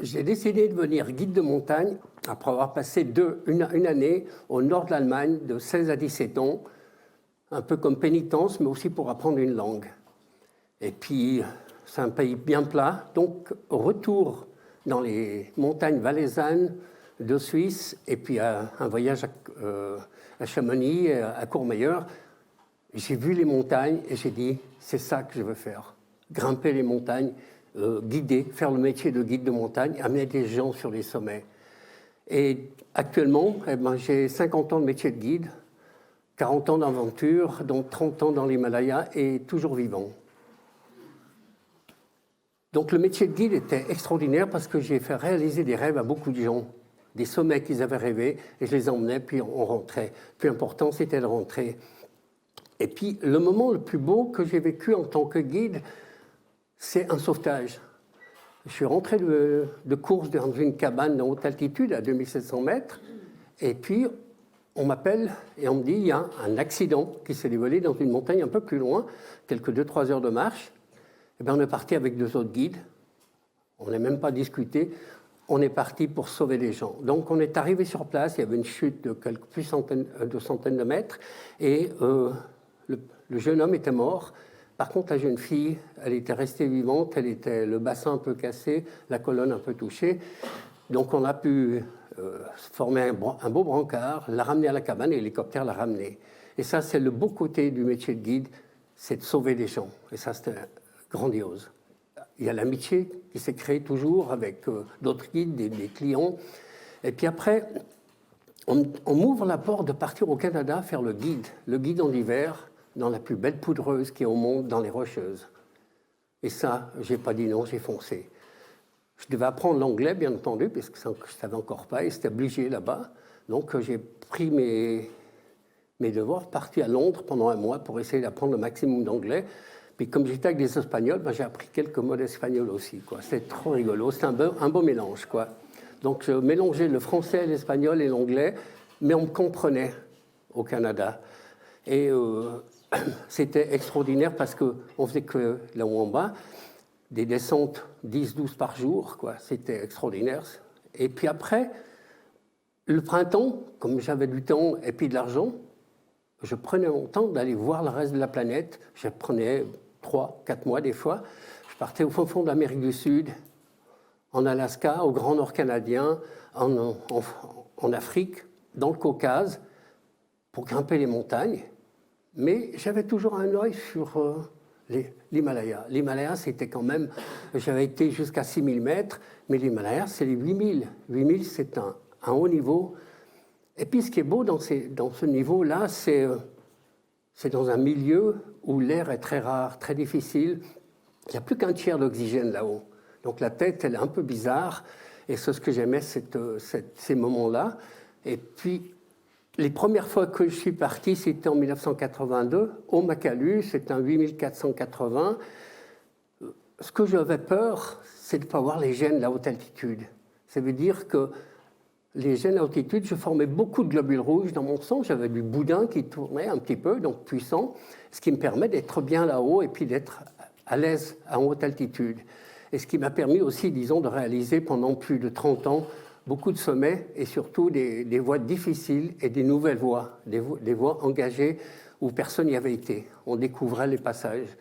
j'ai décidé de devenir guide de montagne après avoir passé une année au nord de l'Allemagne, de 16 à 17 ans, un peu comme pénitence, mais aussi pour apprendre une langue. Et puis, c'est un pays bien plat, donc retour dans les montagnes valaisannes de Suisse, et puis un voyage à Chamonix, à Courmayeur. J'ai vu les montagnes et j'ai dit, c'est ça que je veux faire. Grimper les montagnes, guider, faire le métier de guide de montagne, amener des gens sur les sommets. Et actuellement, j'ai 50 ans de métier de guide, 40 ans d'aventure, donc 30 ans dans l'Himalaya et toujours vivant. Donc le métier de guide était extraordinaire parce que j'ai fait réaliser des rêves à beaucoup de gens, des sommets qu'ils avaient rêvés, et je les emmenais, puis on rentrait. Le plus important, c'était de rentrer. Et puis le moment le plus beau que j'ai vécu en tant que guide, c'est un sauvetage. Je suis rentré de course dans une cabane en haute altitude, à 2700 mètres, et puis on m'appelle et on me dit il y a un accident qui s'est dévoilé dans une montagne un peu plus loin, quelques 2-3 heures de marche. Et bien on est parti avec 2 autres guides, on n'a même pas discuté, on est parti pour sauver les gens. Donc on est arrivé sur place, il y avait une chute de quelques centaines de mètres, et le jeune homme était mort. Par contre, la jeune fille, elle était restée vivante, elle était le bassin un peu cassé, la colonne un peu touchée. Donc on a pu former un beau brancard, la ramener à la cabane et l'hélicoptère l'a ramenée. Et ça, c'est le beau côté du métier de guide, c'est de sauver les gens. Et ça, c'était grandiose. Il y a l'amitié qui s'est créée toujours avec d'autres guides, des clients. Et puis après, on m'ouvre la porte de partir au Canada faire le guide en hiver, dans la plus belle poudreuse qui est au monde, dans les Rocheuses. Et ça, je n'ai pas dit non, j'ai foncé. Je devais apprendre l'anglais, bien entendu, parce que je ne savais encore pas, et c'était obligé là-bas. Donc j'ai pris mes devoirs, parti à Londres pendant un mois pour essayer d'apprendre le maximum d'anglais. Puis comme j'étais avec des Espagnols, j'ai appris quelques mots d'espagnol aussi. C'était trop rigolo, c'était un beau mélange, quoi. Donc je mélangeais le français, l'espagnol et l'anglais, mais on me comprenait au Canada. Et c'était extraordinaire parce qu'on faisait que là-haut en bas, des descentes 10-12 par jour, quoi. C'était extraordinaire. Et puis après, le printemps, comme j'avais du temps et puis de l'argent, je prenais mon temps d'aller voir le reste de la planète. Je prenais 3-4 mois des fois. Je partais au fond de l'Amérique du Sud, en Alaska, au Grand Nord canadien, en Afrique, dans le Caucase, pour grimper les montagnes. Mais j'avais toujours un œil sur l'Himalaya. L'Himalaya, c'était quand même... J'avais été jusqu'à 6000 mètres, mais l'Himalaya, c'est les 8000. 8000, c'est un haut niveau. Et puis, ce qui est beau dans ce niveau-là, c'est dans un milieu où l'air est très rare, très difficile. Il n'y a plus qu'un tiers d'oxygène là-haut. Donc, la tête, elle est un peu bizarre. Et c'est ce que j'aimais, ces moments-là. Et puis... Les premières fois que je suis parti, c'était en 1982, au Makalu, c'est un 8480. Ce que j'avais peur, c'est de ne pas voir les gènes à la haute altitude. Ça veut dire que les gènes à haute altitude, je formais beaucoup de globules rouges dans mon sang. J'avais du boudin qui tournait un petit peu, donc puissant, ce qui me permet d'être bien là-haut et puis d'être à l'aise en haute altitude. Et ce qui m'a permis aussi, disons, de réaliser pendant plus de 30 ans beaucoup de sommets et surtout des voies difficiles et des nouvelles voies, des voies engagées où personne n'y avait été. On découvrait les passages.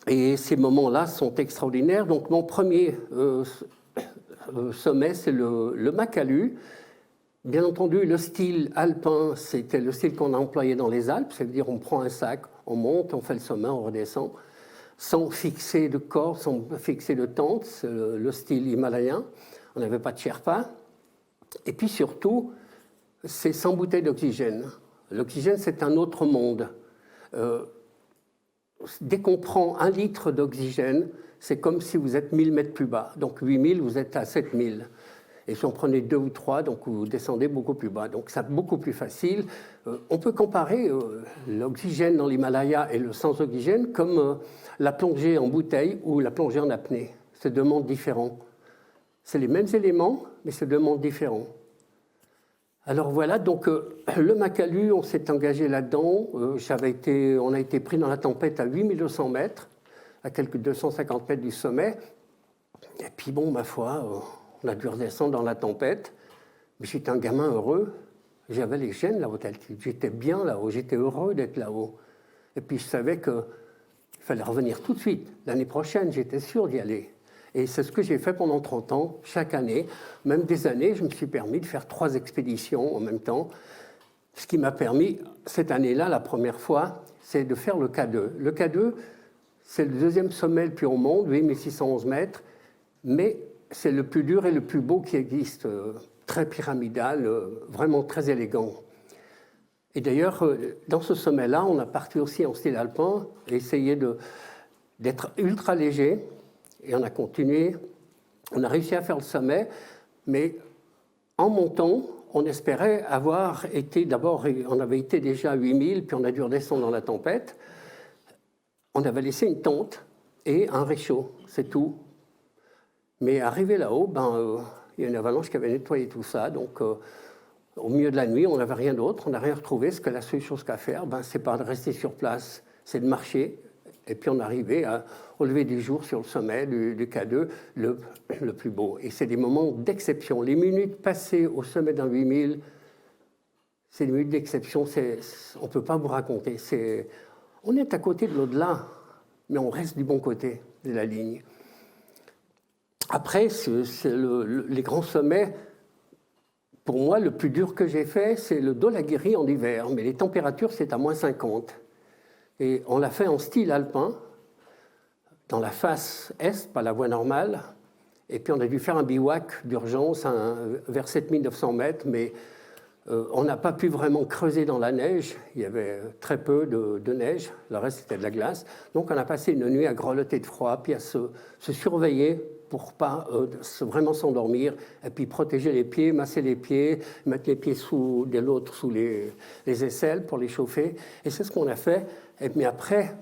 Et ces moments-là sont extraordinaires. Donc mon premier sommet, c'est le Makalu. Bien entendu, le style alpin, c'était le style qu'on a employé dans les Alpes. C'est-à-dire on prend un sac, on monte, on fait le sommet, on redescend, sans fixer de corps, sans fixer de tente. C'est le style himalayen. On n'avait pas de Sherpa. Et puis surtout, c'est sans bouteille d'oxygène. L'oxygène, c'est un autre monde. Dès qu'on prend 1 litre d'oxygène, c'est comme si vous êtes 1000 mètres plus bas. Donc 8000, vous êtes à 7000. Et si on prenait 2 ou 3, donc vous descendez beaucoup plus bas. Donc c'est beaucoup plus facile. On peut comparer l'oxygène dans l'Himalaya et le sans-oxygène comme la plongée en bouteille ou la plongée en apnée. C'est 2 mondes différents. C'est les mêmes éléments, mais c'est 2 mondes différents. Alors voilà, donc le Makalu, on s'est engagé là-dedans. On a été pris dans la tempête à 8200 mètres, à quelques 250 mètres du sommet. Et puis bon, ma foi, on a dû redescendre dans la tempête. Mais j'étais un gamin heureux. J'avais les gènes là-haut d'altitude. J'étais bien là-haut, j'étais heureux d'être là-haut. Et puis je savais qu'il fallait revenir tout de suite. L'année prochaine, j'étais sûr d'y aller. Et c'est ce que j'ai fait pendant 30 ans, chaque année. Même des années, je me suis permis de faire 3 expéditions en même temps. Ce qui m'a permis, cette année-là, la première fois, c'est de faire le K2. Le K2, c'est le 2e sommet le plus haut au monde, 8611 mètres, mais c'est le plus dur et le plus beau qui existe, très pyramidal, vraiment très élégant. Et d'ailleurs, dans ce sommet-là, on a parti aussi en style alpin, et essayé d'être ultra léger, et on a continué. On a réussi à faire le sommet, mais en montant, on espérait avoir été, d'abord, on avait été déjà à 8000, puis on a dû redescendre dans la tempête. On avait laissé une tente et un réchaud, c'est tout. Mais arrivé là-haut, il y a une avalanche qui avait nettoyé tout ça, donc au milieu de la nuit, on n'avait rien d'autre, on n'a rien retrouvé. Ce que la seule chose qu'à faire, c'est pas de rester sur place, c'est de marcher. Et puis on arrivait au lever du jour sur le sommet du K2, le plus beau. Et c'est des moments d'exception. Les minutes passées au sommet d'un 8000, c'est des minutes d'exception, on ne peut pas vous raconter. On est à côté de l'au-delà, mais on reste du bon côté de la ligne. Après, les grands sommets, pour moi, le plus dur que j'ai fait, c'est le Dhaulagiri en hiver. Mais les températures, c'est à -50. Et on l'a fait en style alpin, dans la face est, pas la voie normale. Et puis on a dû faire un bivouac d'urgence vers 7900 mètres, mais on n'a pas pu vraiment creuser dans la neige. Il y avait très peu de neige, le reste c'était de la glace. Donc on a passé une nuit à grelotter de froid, puis à se surveiller pour pas vraiment s'endormir, et puis protéger les pieds, masser les pieds, mettre les pieds de l'autre sous les aisselles pour les chauffer. Et c'est ce qu'on a fait. Mais après,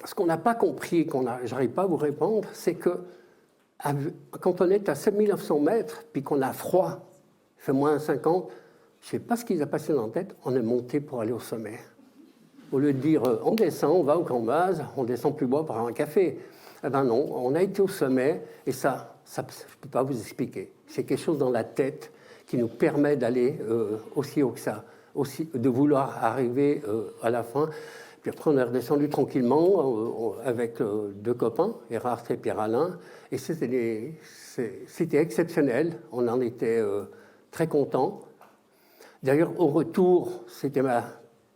ce qu'on n'a pas compris, je n'arrive pas à vous répondre, c'est que quand on est à 7900 mètres, puis qu'on a froid, il fait -50, je ne sais pas ce qu'ils ont passé dans la tête, on est monté pour aller au sommet. Au lieu de dire, on descend, on va au camp de base, on descend plus bas pour avoir un café. Eh bien non, on a été au sommet, et ça je ne peux pas vous expliquer. C'est quelque chose dans la tête qui nous permet d'aller aussi haut que ça, aussi, de vouloir arriver à la fin. Puis après, on est redescendu tranquillement avec 2 copains, Erhard et Pierre-Alain, et c'était exceptionnel, on en était très contents. D'ailleurs, au retour, c'était ma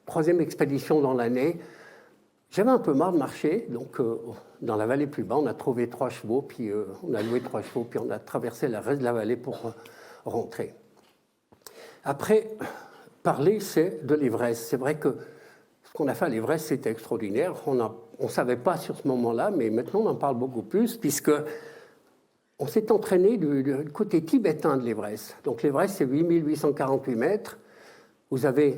3e expédition dans l'année. J'avais un peu marre de marcher, donc dans la vallée plus bas, on a trouvé 3 chevaux, puis on a loué 3 chevaux, puis on a traversé le reste de la vallée pour rentrer. Après, parler, c'est de l'Everest. C'est vrai que ce qu'on a fait à l'Everest, c'était extraordinaire. On ne savait pas sur ce moment-là, mais maintenant on en parle beaucoup plus, puisque on s'est entraîné du côté tibétain de l'Everest. Donc l'Everest, c'est 8848 mètres. Vous avez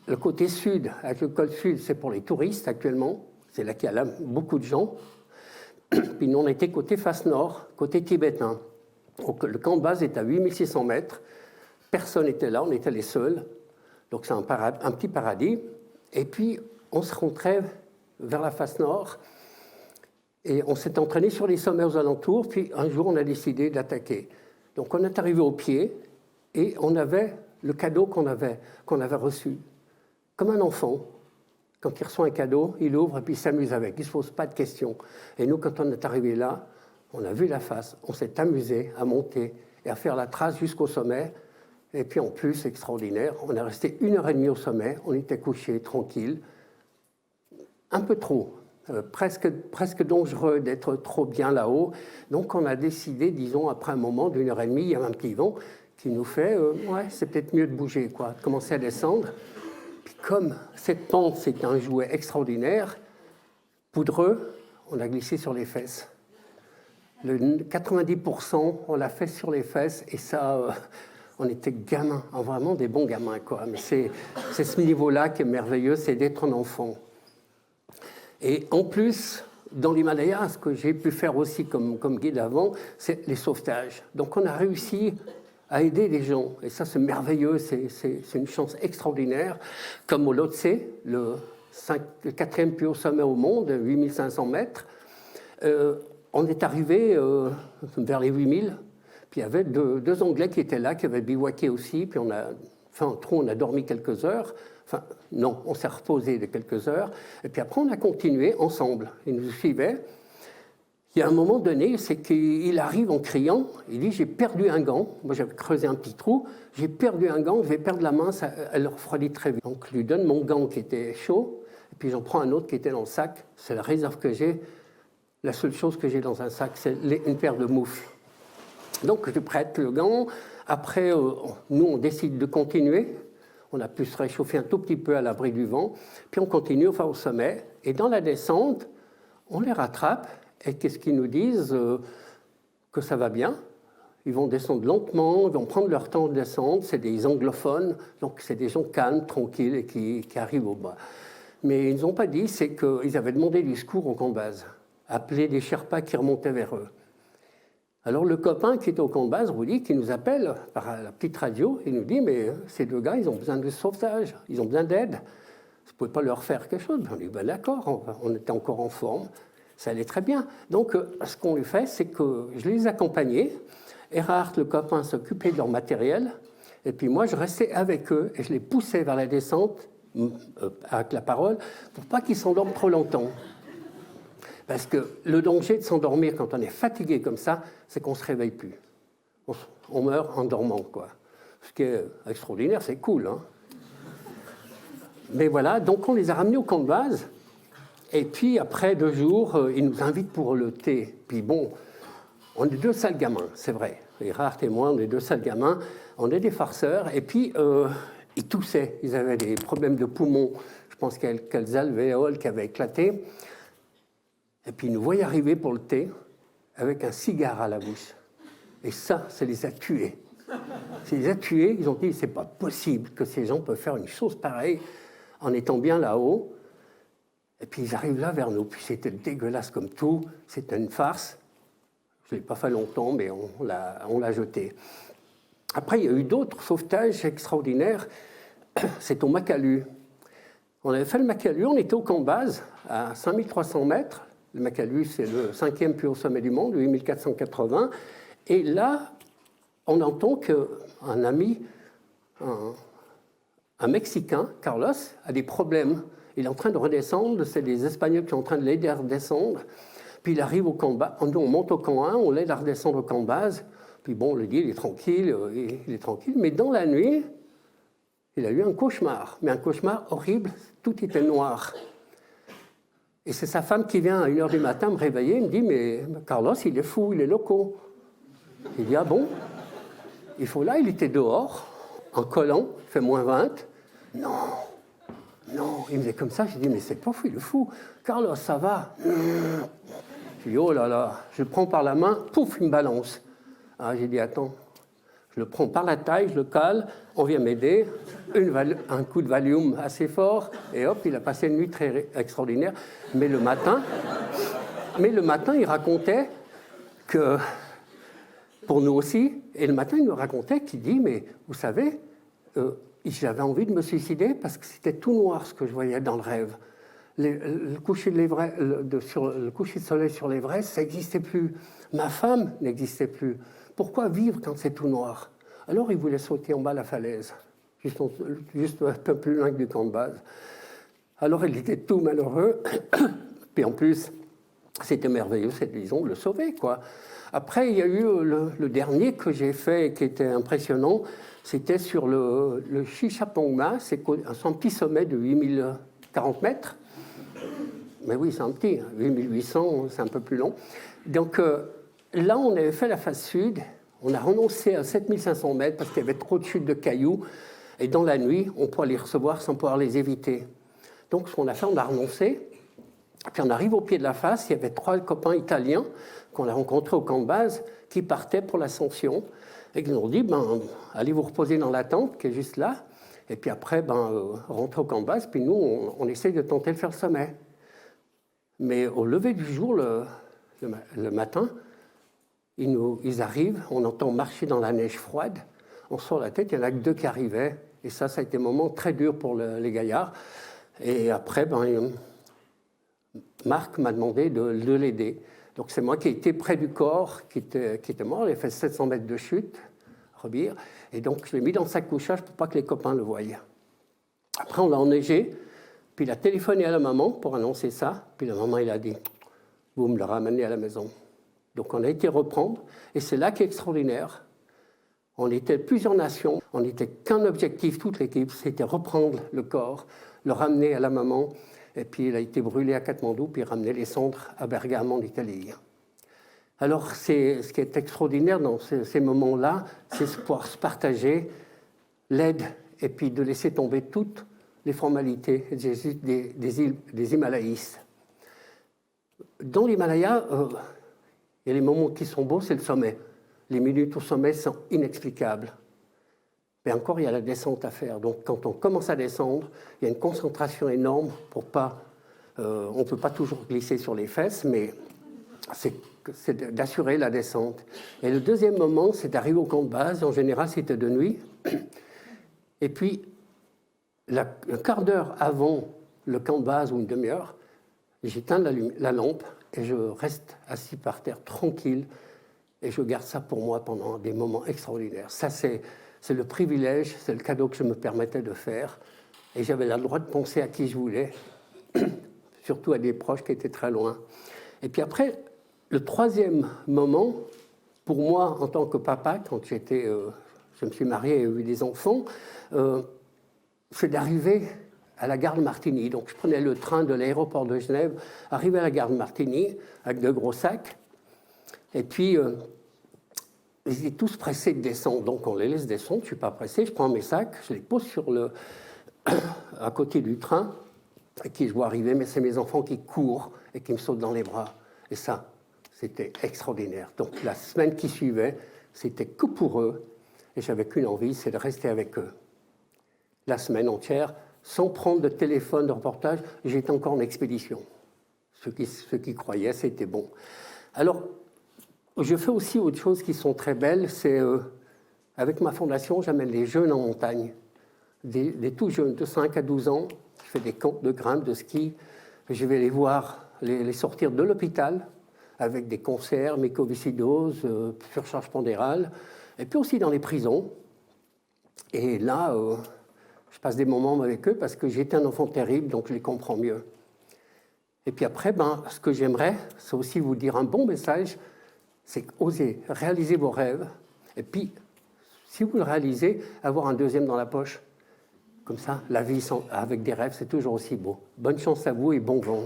le côté sud, avec le col sud, c'est pour les touristes actuellement. C'est là qu'il y a beaucoup de gens. Puis nous, on était côté face nord, côté tibétain. Donc le camp de base est à 8600 mètres. Personne n'était là, on était les seuls. Donc c'est un petit paradis. Et puis, on se rentrait vers la face nord. Et on s'est entraîné sur les sommets aux alentours. Puis un jour, on a décidé d'attaquer. Donc on est arrivé au pied et on avait le cadeau qu'on avait reçu. Comme un enfant, quand il reçoit un cadeau, il ouvre et puis il s'amuse avec. Il ne se pose pas de questions. Et nous, quand on est arrivé là, on a vu la face, on s'est amusé à monter et à faire la trace jusqu'au sommet. Et puis en plus, extraordinaire, on est resté 1h30 au sommet, on était couché tranquille. Un peu trop, presque dangereux d'être trop bien là-haut. Donc on a décidé, disons, après un moment d'1h30, il y a un petit vent qui nous fait, ouais, c'est peut-être mieux de bouger, quoi, de commencer à descendre. Puis comme cette pente, c'est un jouet extraordinaire, poudreux, on a glissé sur les fesses. Le 90%, on l'a fait sur les fesses, et ça, on était gamins, vraiment des bons gamins, quoi. Mais c'est ce niveau-là qui est merveilleux, c'est d'être un enfant. Et en plus, dans l'Himalaya, ce que j'ai pu faire aussi comme guide avant, c'est les sauvetages. Donc on a réussi à aider les gens. Et ça, c'est merveilleux, c'est une chance extraordinaire. Comme au Lhotse, le 4e plus haut sommet au monde, 8500 mètres. on est arrivé vers les 8000, puis il y avait deux Anglais qui étaient là, qui avaient bivouaqué aussi, puis on a dormi quelques heures. Enfin, non, on s'est reposé de quelques heures, et puis après on a continué ensemble. Ils nous suivaient. Il y a un moment donné, c'est qu'il arrive en criant, il dit « j'ai perdu un gant ». Moi j'avais creusé un petit trou, « j'ai perdu un gant, je vais perdre la main, elle refroidit très vite ». Donc je lui donne mon gant qui était chaud, et puis j'en prends un autre qui était dans le sac. C'est la réserve que j'ai. La seule chose que j'ai dans un sac, c'est une paire de moufles. Donc je prête le gant. Après, nous on décide de continuer. On a pu se réchauffer un tout petit peu à l'abri du vent. Puis on continue, on va au sommet. Et dans la descente, on les rattrape. Et qu'est-ce qu'ils nous disent que ça va bien. Ils vont descendre lentement, ils vont prendre leur temps de descendre. C'est des anglophones, donc c'est des gens calmes, tranquilles et qui arrivent au bas. Mais ils n'ont pas dit, c'est qu'ils avaient demandé du secours au camp de base, appelé des Sherpas qui remontaient vers eux. Alors le copain qui était au camp de base, Rudy, qui nous appelle par la petite radio, il nous dit, mais ces deux gars, ils ont besoin de sauvetage, ils ont besoin d'aide. Vous ne pouvez pas leur faire quelque chose. On dit, ben d'accord, on était encore en forme. Ça allait très bien. Donc, ce qu'on lui fait, c'est que je les accompagnais. Erhard, le copain, s'occupait de leur matériel. Et puis moi, je restais avec eux et je les poussais vers la descente avec la parole pour pas qu'ils s'endorment trop longtemps. Parce que le danger de s'endormir quand on est fatigué comme ça, c'est qu'on ne se réveille plus. On meurt en dormant, quoi. Ce qui est extraordinaire, c'est cool, hein. Mais voilà, donc on les a ramenés au camp de base. Et puis, après 2 jours, ils nous invitent pour le thé. Puis bon, on est 2 sales gamins, c'est vrai. Les rares témoins, on est 2 sales gamins. On est des farceurs. Et puis, ils toussaient. Ils avaient des problèmes de poumons. Je pense qu'il y a quelques alvéoles qui avaient éclaté. Et puis, ils nous voyaient arriver pour le thé avec un cigare à la bouche. Et ça les a tués. Ça les a tués. Ils ont dit, c'est pas possible que ces gens peuvent faire une chose pareille en étant bien là-haut. Et puis ils arrivent là vers nous, puis c'était dégueulasse comme tout, c'était une farce. Je ne l'ai pas fait longtemps, mais on l'a jeté. Après, il y a eu d'autres sauvetages extraordinaires. C'est au Makalu. On avait fait le Makalu, on était au camp de base, à 5300 mètres. Le Makalu, c'est le 5e plus haut sommet du monde, 8480. Et là, on entend qu'un ami, un Mexicain, Carlos, a des problèmes. Il est en train de redescendre, c'est les Espagnols qui sont en train de l'aider à redescendre. Puis il arrive au camp de base, on monte au camp 1, on l'aide à redescendre au camp de base. Puis bon, on lui dit, il est tranquille, mais dans la nuit, il a eu un cauchemar, mais un cauchemar horrible, tout était noir. Et c'est sa femme qui vient à 1h du matin me réveiller, il me dit, mais Carlos, il est fou, il est loco. Il dit, ah bon? Il faut là, il était dehors, en collant, il fait -20. Non, il me disait comme ça, j'ai dit, mais c'est pas fou, il est fou. Carlos, ça va? J'ai dit, oh là là, je le prends par la main, pouf, il me balance. Ah, j'ai dit, attends, je le prends par la taille, je le cale, on vient m'aider, un coup de Valium assez fort, et hop, il a passé une nuit très extraordinaire. Mais le matin, il racontait que, pour nous aussi, et le matin, il nous racontait qu'il dit, mais vous savez, j'avais envie de me suicider parce que c'était tout noir ce que je voyais dans le rêve. Le coucher de soleil sur l'Everest, ça n'existait plus. Ma femme n'existait plus. Pourquoi vivre quand c'est tout noir? Alors il voulait sauter en bas de la falaise, juste un peu plus loin que du camp de base. Alors il était tout malheureux. Puis en plus, c'était merveilleux, disons, de le sauver, quoi. Après, il y a eu le dernier que j'ai fait qui était impressionnant. C'était sur le Shishapangma, c'est un petit sommet de 8040 mètres. Mais oui, c'est un petit, 8800, c'est un peu plus long. Donc là, on avait fait la face sud, on a renoncé à 7500 mètres parce qu'il y avait trop de chutes de cailloux. Et dans la nuit, on pourrait les recevoir sans pouvoir les éviter. Donc ce qu'on a fait, on a renoncé. Puis on arrive au pied de la face, il y avait 3 copains italiens qu'on a rencontrés au camp de base qui partaient pour l'ascension. Et qui nous ont dit, allez vous reposer dans la tente qui est juste là, et puis après, rentrez au camp de base, puis nous, on essaye de tenter de faire le sommet. Mais au lever du jour, le matin, ils arrivent, on entend marcher dans la neige froide, on sort la tête, il n'y en a que 2 qui arrivaient, et ça a été un moment très dur pour les gaillards. Et après, Marc m'a demandé de l'aider. Donc c'est moi qui étais près du corps, qui était mort. Il a fait 700 mètres de chute, Rebire. Et donc je l'ai mis dans le sac couchage pour pas que les copains le voient. Après, on l'a enneigé. Puis il a téléphoné à la maman pour annoncer ça. Puis la maman, il a dit, vous me le ramenez à la maison. Donc on a été reprendre. Et c'est là qui est extraordinaire. On était plusieurs nations. On n'était qu'un objectif, toute l'équipe, c'était reprendre le corps, le ramener à la maman. Et puis il a été brûlé à Katmandou, puis ramener les cendres à Bergame en Italie. Alors ce qui est extraordinaire dans ces moments-là, c'est de pouvoir se l'aide et puis de laisser tomber toutes les formalités des Himalayas. Dans l'Himalaya, il y a les moments qui sont beaux, c'est le sommet. Les minutes au sommet sont inexplicables. Mais encore, il y a la descente à faire. Donc, quand on commence à descendre, il y a une concentration énorme pour pas... on ne peut pas toujours glisser sur les fesses, mais c'est d'assurer la descente. Et le deuxième moment, c'est d'arriver au camp de base. En général, c'était de nuit. Et puis, un quart d'heure avant le camp de base ou une demi-heure, j'éteins la lampe et je reste assis par terre, tranquille. Et je garde ça pour moi pendant des moments extraordinaires. Ça, c'est le privilège, c'est le cadeau que je me permettais de faire. Et j'avais le droit de penser à qui je voulais, surtout à des proches qui étaient très loin. Et puis après, le troisième moment, pour moi, en tant que papa, quand je me suis marié et eu des enfants, c'est d'arriver à la gare de Martigny. Donc je prenais le train de l'aéroport de Genève, arrivé à la gare de Martigny, avec de gros sacs. Et puis, ils étaient tous pressés de descendre. Donc, on les laisse descendre. Je ne suis pas pressé. Je prends mes sacs, je les pose à côté du train, et qui je vois arriver. Mais c'est mes enfants qui courent et qui me sautent dans les bras. Et ça, c'était extraordinaire. Donc, la semaine qui suivait, c'était que pour eux. Et j'avais qu'une envie, c'est de rester avec eux. La semaine entière, sans prendre de téléphone, de reportage, j'étais encore en expédition. Ceux qui croyaient, c'était bon. Alors, je fais aussi autre chose qui sont très belles, c'est avec ma fondation, j'amène les jeunes en montagne, des tout jeunes, de 5 à 12 ans, je fais des camps de grimpe, de ski, je vais les voir, les sortir de l'hôpital avec des cancers, mycoviscidose, surcharge pondérale, et puis aussi dans les prisons. Et là, je passe des moments avec eux parce que j'étais un enfant terrible, donc je les comprends mieux. Et puis après, ce que j'aimerais, c'est aussi vous dire un bon message, c'est oser réaliser vos rêves. Et puis, si vous le réalisez, avoir un deuxième dans la poche. Comme ça, la vie avec des rêves, c'est toujours aussi beau. Bonne chance à vous et bon vent.